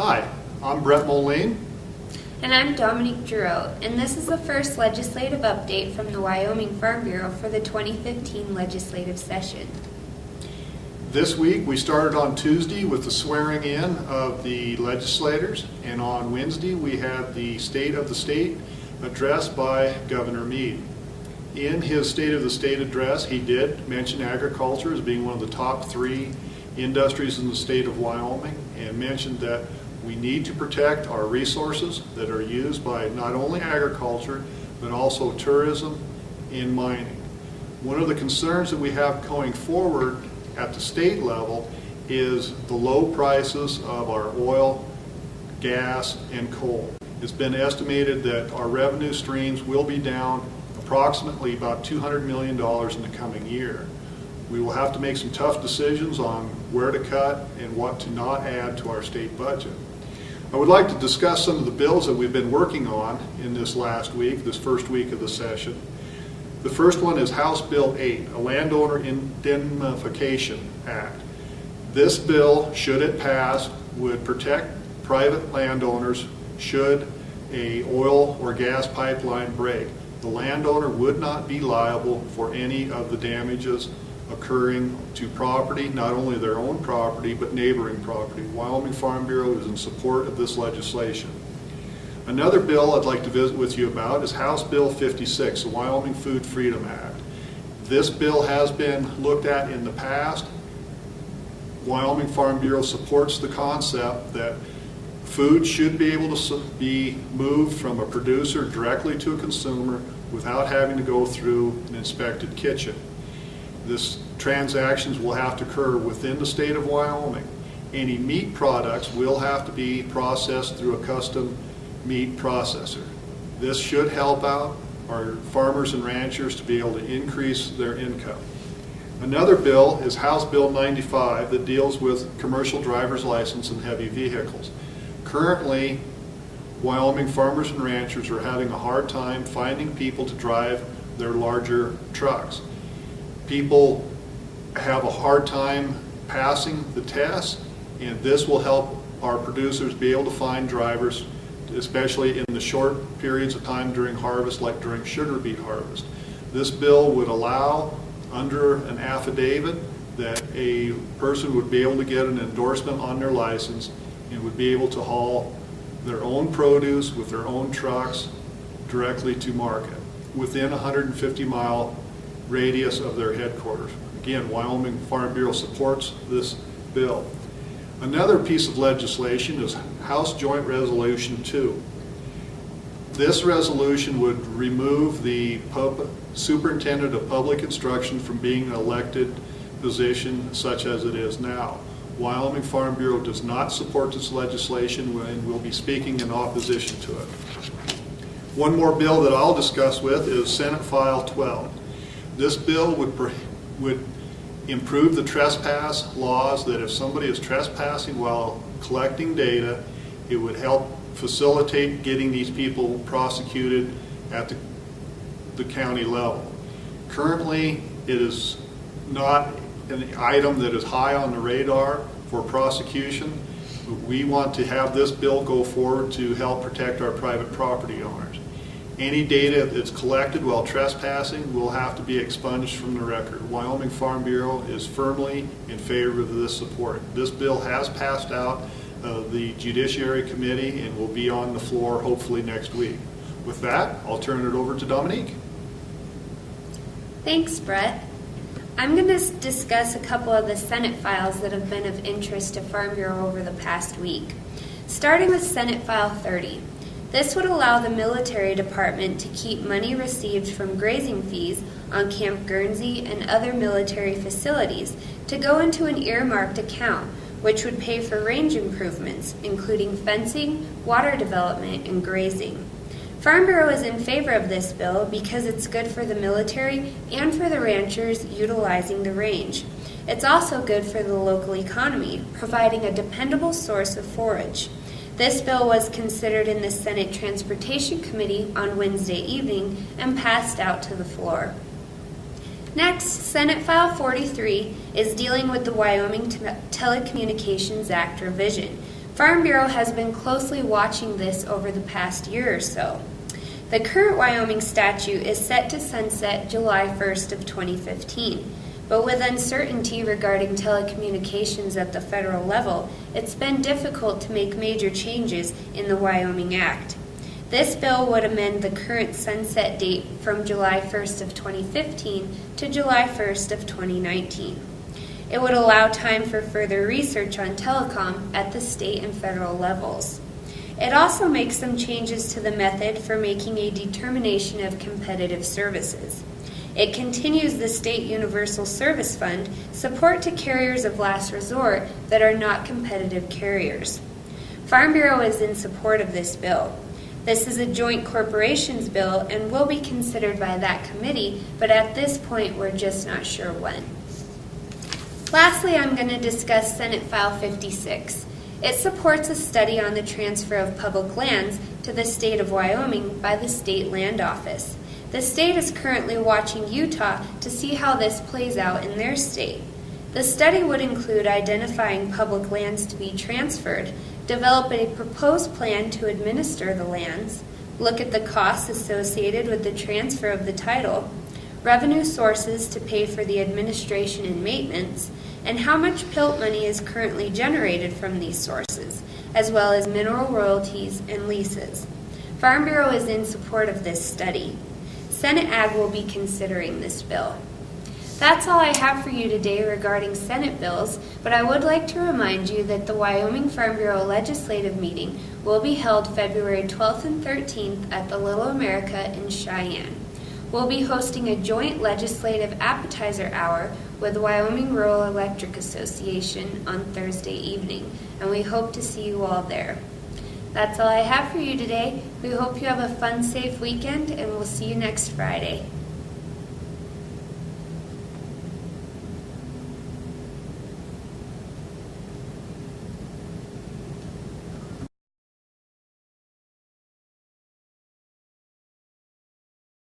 Hi, I'm Brett Moline. And I'm Dominique Giroux, and this is the first legislative update from the Wyoming Farm Bureau for the 2015 legislative session. This week we started on Tuesday with the swearing in of the legislators, and on Wednesday we had the State of the State address by Governor Mead. In his State of the State address, he did mention agriculture as being one of the top 3 industries in the state of Wyoming, and mentioned that we need to protect our resources that are used by not only agriculture but also tourism and mining. One of the concerns that we have going forward at the state level is the low prices of our oil, gas, and coal. It's been estimated that our revenue streams will be down approximately about $200 million in the coming year. We will have to make some tough decisions on where to cut and what to not add to our state budget. I would like to discuss some of the bills that we've been working on in this last week, this first week of the session. The first one is House Bill 8, a Landowner Indemnification Act. This bill, should it pass, would protect private landowners should a oil or gas pipeline break. The landowner would not be liable for any of the damages occurring to property, not only their own property, but neighboring property. Wyoming Farm Bureau is in support of this legislation. Another bill I'd like to visit with you about is House Bill 56, the Wyoming Food Freedom Act. This bill has been looked at in the past. Wyoming Farm Bureau supports the concept that food should be able to be moved from a producer directly to a consumer without having to go through an inspected kitchen. This transactions will have to occur within the state of Wyoming. Any meat products will have to be processed through a custom meat processor. This should help out our farmers and ranchers to be able to increase their income. Another bill is House Bill 95 that deals with commercial driver's license and heavy vehicles. Currently, Wyoming farmers and ranchers are having a hard time finding people to drive their larger trucks. People have a hard time passing the test, and this will help our producers be able to find drivers, especially in the short periods of time during harvest, like during sugar beet harvest. This bill would allow, under an affidavit, that a person would be able to get an endorsement on their license and would be able to haul their own produce with their own trucks directly to market within a 150-mile radius of their headquarters. Again, Wyoming Farm Bureau supports this bill. Another piece of legislation is House Joint Resolution 2. This resolution would remove the Superintendent of Public Instruction from being an elected position such as it is now. Wyoming Farm Bureau does not support this legislation and will be speaking in opposition to it. One more bill that I'll discuss with is Senate File 12. This bill would improve the trespass laws, that if somebody is trespassing while collecting data, it would help facilitate getting these people prosecuted at the county level. Currently, it is not an item that is high on the radar for prosecution. We want to have this bill go forward to help protect our private property owners. Any data that's collected while trespassing will have to be expunged from the record. Wyoming Farm Bureau is firmly in favor of this support. This bill has passed out of the Judiciary Committee and will be on the floor hopefully next week. With that, I'll turn it over to Dominique. Thanks, Brett. I'm going to discuss a couple of the Senate files that have been of interest to Farm Bureau over the past week. Starting with Senate File 30. This would allow the military department to keep money received from grazing fees on Camp Guernsey and other military facilities to go into an earmarked account, which would pay for range improvements, including fencing, water development, and grazing. Farm Bureau is in favor of this bill because it's good for the military and for the ranchers utilizing the range. It's also good for the local economy, providing a dependable source of forage. This bill was considered in the Senate Transportation Committee on Wednesday evening and passed out to the floor. Next, Senate File 43 is dealing with the Wyoming Telecommunications Act revision. Farm Bureau has been closely watching this over the past year or so. The current Wyoming statute is set to sunset July 1st of 2015, but with uncertainty regarding telecommunications at the federal level, it's been difficult to make major changes in the Wyoming Act. This bill would amend the current sunset date from July 1st of 2015 to July 1st of 2019. It would allow time for further research on telecom at the state and federal levels. It also makes some changes to the method for making a determination of competitive services. It continues the State Universal Service Fund support to carriers of last resort that are not competitive carriers. Farm Bureau is in support of this bill. This is a joint corporations bill and will be considered by that committee, but at this point we're just not sure when. Lastly, I'm going to discuss Senate File 56. It supports a study on the transfer of public lands to the state of Wyoming by the State Land Office. The state is currently watching Utah to see how this plays out in their state. The study would include identifying public lands to be transferred, develop a proposed plan to administer the lands, look at the costs associated with the transfer of the title, revenue sources to pay for the administration and maintenance, and how much PILT money is currently generated from these sources, as well as mineral royalties and leases. Farm Bureau is in support of this study. Senate Ag will be considering this bill. That's all I have for you today regarding Senate bills, but I would like to remind you that the Wyoming Farm Bureau Legislative Meeting will be held February 12th and 13th at the Little America in Cheyenne. We'll be hosting a joint legislative appetizer hour with the Wyoming Rural Electric Association on Thursday evening, and we hope to see you all there. That's all I have for you today. We hope you have a fun, safe weekend, and we'll see you next Friday.